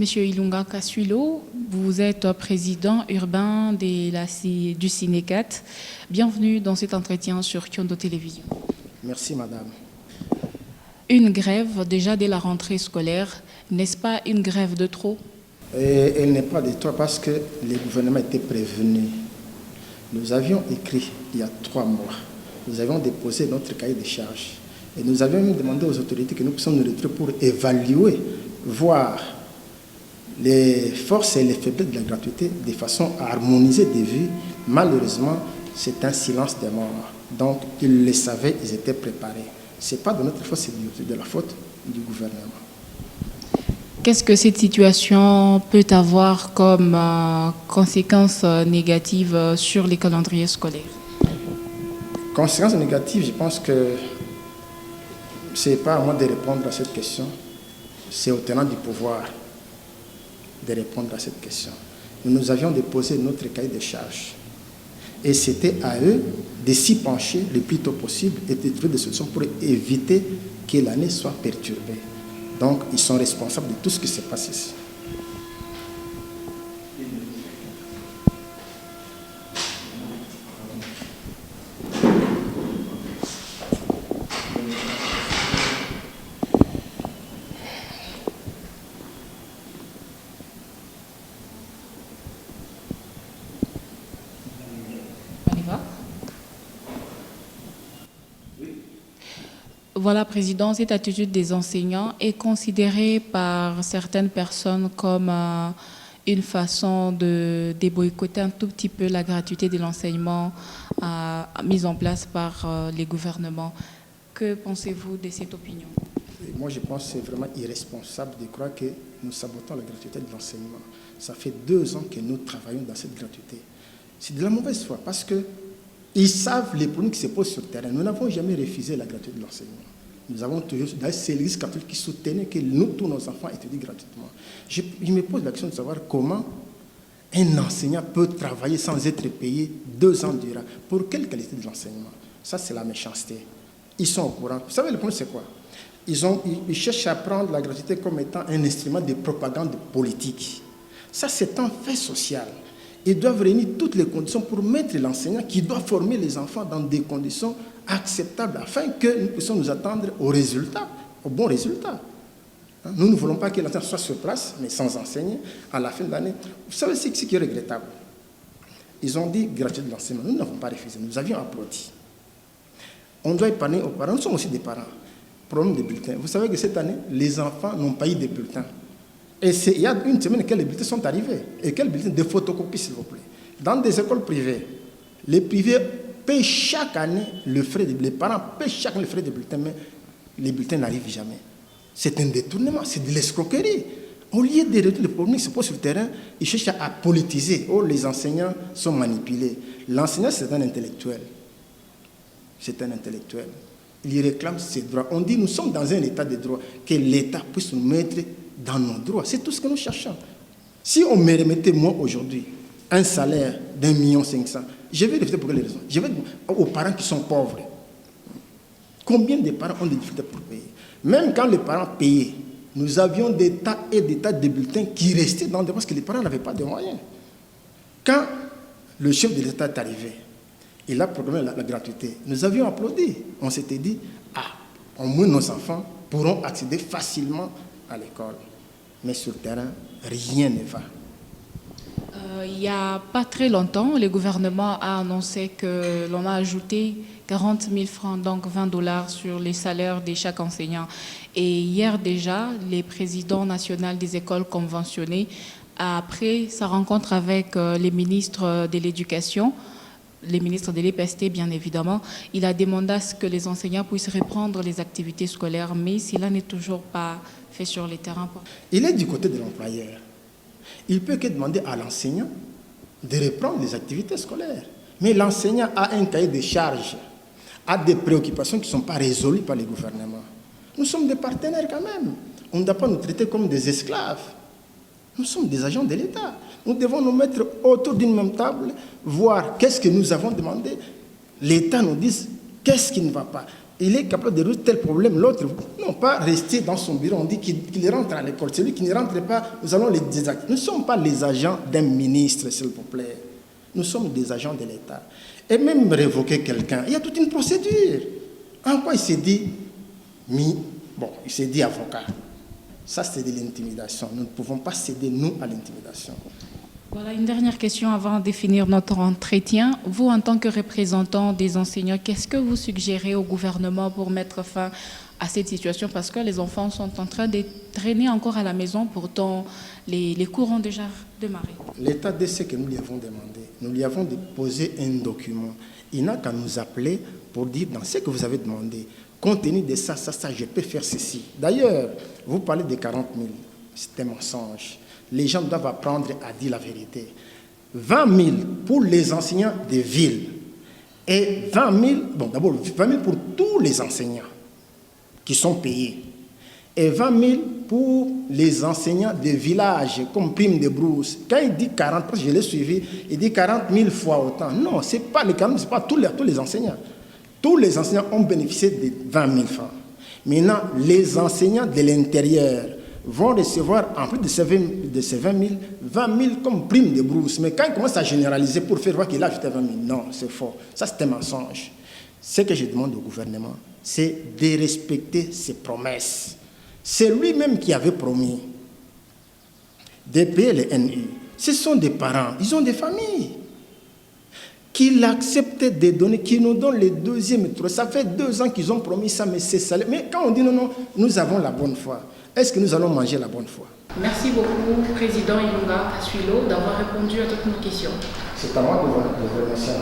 Monsieur Ilunga Kasuilo, vous êtes président urbain du Cinécat. Bienvenue dans cet entretien sur Kyondo Télévision. Merci, madame. Une grève déjà dès la rentrée scolaire, n'est-ce pas une grève de trop? Elle n'est pas de trop parce que le gouvernement était prévenu. Nous avions écrit il y a 3 mois, nous avions déposé notre cahier de charges et nous avions même demandé aux autorités que nous puissions nous retrouver pour évaluer, voir les forces et les faiblesses de la gratuité de façon à harmoniser des vues. Malheureusement, c'est un silence des morts. Donc, ils le savaient, ils étaient préparés. Ce n'est pas de notre faute, c'est de la faute du gouvernement. Qu'est-ce que cette situation peut avoir comme conséquences négatives sur les calendriers scolaires? Conséquences négatives, je pense que ce n'est pas à moi de répondre à cette question. C'est au tenant du pouvoir de répondre à cette question. Nous avions déposé notre cahier de charges. Et c'était à eux de s'y pencher le plus tôt possible et de trouver des solutions pour éviter que l'année soit perturbée. Donc, ils sont responsables de tout ce qui se passe ici. Voilà, Président, cette attitude des enseignants est considérée par certaines personnes comme une façon de boycotter un tout petit peu la gratuité de l'enseignement mise en place par les gouvernements. Que pensez-vous de cette opinion? Moi, je pense que c'est vraiment irresponsable de croire que nous sabotons la gratuité de l'enseignement. Ça fait 2 ans que nous travaillons dans cette gratuité. C'est de la mauvaise foi parce qu'ils savent les problèmes qui se posent sur le terrain. Nous n'avons jamais refusé la gratuité de l'enseignement. Nous avons toujours, c'est l'Église catholique qui soutenait que nous, tous nos enfants, étudient gratuitement. Je me pose la question de savoir comment un enseignant peut travailler sans être payé 2 ans durant. Pour quelle qualité de l'enseignement? Ça, c'est la méchanceté. Ils sont au courant. Vous savez, le problème, c'est quoi? Ils cherchent à prendre la gratuité comme étant un instrument de propagande politique. Ça, c'est un fait social. Ils doivent réunir toutes les conditions pour mettre l'enseignant qui doit former les enfants dans des conditions acceptables afin que nous puissions nous attendre au résultat, au bon résultat. Nous ne voulons pas que l'enseignant soit sur place, mais sans enseigner à la fin de l'année. Vous savez ce qui est regrettable? Ils ont dit gratuité de l'enseignement. Nous n'avons pas refusé, nous avions applaudi. On doit épargner aux parents, nous sommes aussi des parents. Problème des bulletins. Vous savez que cette année, les enfants n'ont pas eu de bulletins. Et il y a une semaine que les bulletins sont arrivés. Et quels bulletins? De photocopie, s'il vous plaît. Dans des écoles privées, les privés paient chaque année le frais, les parents paient chaque année le frais des bulletins, mais les bulletins n'arrivent jamais. C'est un détournement, c'est de l'escroquerie. Au lieu de résoudre les problèmes qui se posent sur le terrain, ils cherchent à politiser. Oh, les enseignants sont manipulés. L'enseignant, c'est un intellectuel. C'est un intellectuel. Il réclame ses droits. On dit, nous sommes dans un état de droit, que l'État puisse nous mettre dans nos droits. C'est tout ce que nous cherchons. Si on me remettait, moi, aujourd'hui, un salaire d'1,5 million, je vais refuser pour quelle raison? Je vais dire aux parents qui sont pauvres. Combien de parents ont des difficultés pour payer? Même quand les parents payaient, nous avions des tas et des tas de bulletins qui restaient dans des parce que les parents n'avaient pas de moyens. Quand le chef de l'État est arrivé, il a programmé la gratuité. Nous avions applaudi. On s'était dit, au moins nos enfants pourront accéder facilement à l'école. Mais sur le terrain, rien ne va. Il n'y a pas très longtemps, le gouvernement a annoncé que l'on a ajouté 40 000 francs, donc $20 sur les salaires de chaque enseignant. Et hier déjà, le président national des écoles conventionnées, après sa rencontre avec les ministres de l'Éducation, les ministres de l'EPST, bien évidemment, il a demandé à ce que les enseignants puissent reprendre les activités scolaires, mais cela n'est toujours pas fait sur les terrains. Il est du côté de l'employeur. Il peut que demander à l'enseignant de reprendre les activités scolaires. Mais l'enseignant a un cahier de charges, a des préoccupations qui ne sont pas résolues par le gouvernement. Nous sommes des partenaires quand même. On ne doit pas nous traiter comme des esclaves. Nous sommes des agents de l'État. Nous devons nous mettre autour d'une même table, voir qu'est-ce que nous avons demandé. L'État nous dit qu'est-ce qui ne va pas. il est capable de résoudre tel problème, l'autre, non pas rester dans son bureau, on dit qu'il rentre à l'école. Celui qui ne rentre pas, nous allons les désactiver. Nous ne sommes pas les agents d'un ministre, s'il vous plaît. Nous sommes des agents de l'État. Et même révoquer quelqu'un, il y a toute une procédure. En quoi il s'est dit, il s'est dit avocat. Ça, c'est de l'intimidation. Nous ne pouvons pas céder, nous, à l'intimidation. Voilà, une dernière question avant de finir notre entretien. Vous, en tant que représentant des enseignants, qu'est-ce que vous suggérez au gouvernement pour mettre fin à cette situation? Parce que les enfants sont en train de traîner encore à la maison, pourtant les cours ont déjà démarré. L'État de ce que nous lui avons demandé, nous lui avons déposé un document. Il n'a qu'à nous appeler pour dire dans ce que vous avez demandé, compte tenu de ça, je peux faire ceci. D'ailleurs, vous parlez de 40 000, c'est un mensonge. Les gens doivent apprendre à dire la vérité. 20 000 pour les enseignants des villes et 20 000, d'abord 20 000 pour tous les enseignants qui sont payés et 20 000 pour les enseignants des villages comme Prime de Brousse. Quand il dit 40, parce que je l'ai suivi, il dit 40 000 fois autant. Non, ce n'est pas les 40 000, ce n'est pas tous les enseignants. Tous les enseignants ont bénéficié de 20 000 francs. Maintenant, les enseignants de l'intérieur vont recevoir, en plus de ces 20 000, 20 000 comme prime de brousse. Mais quand ils commencent à généraliser pour faire voir qu'il a ajouté 20 000, non, c'est faux. Ça, c'est un mensonge. Ce que je demande au gouvernement, c'est de respecter ses promesses. C'est lui-même qui avait promis de payer les NU. Ce sont des parents, ils ont des familles. Qu'il accepte de donner, qu'il nous donne le deuxième tour. Ça fait 2 ans qu'ils ont promis ça, mais c'est salé. Mais quand on dit non, nous avons la bonne foi. Est-ce que nous allons manger la bonne foi? Merci beaucoup, Président Ilunga Kasuilo, d'avoir répondu à toutes nos questions. C'est à moi de vous remercier.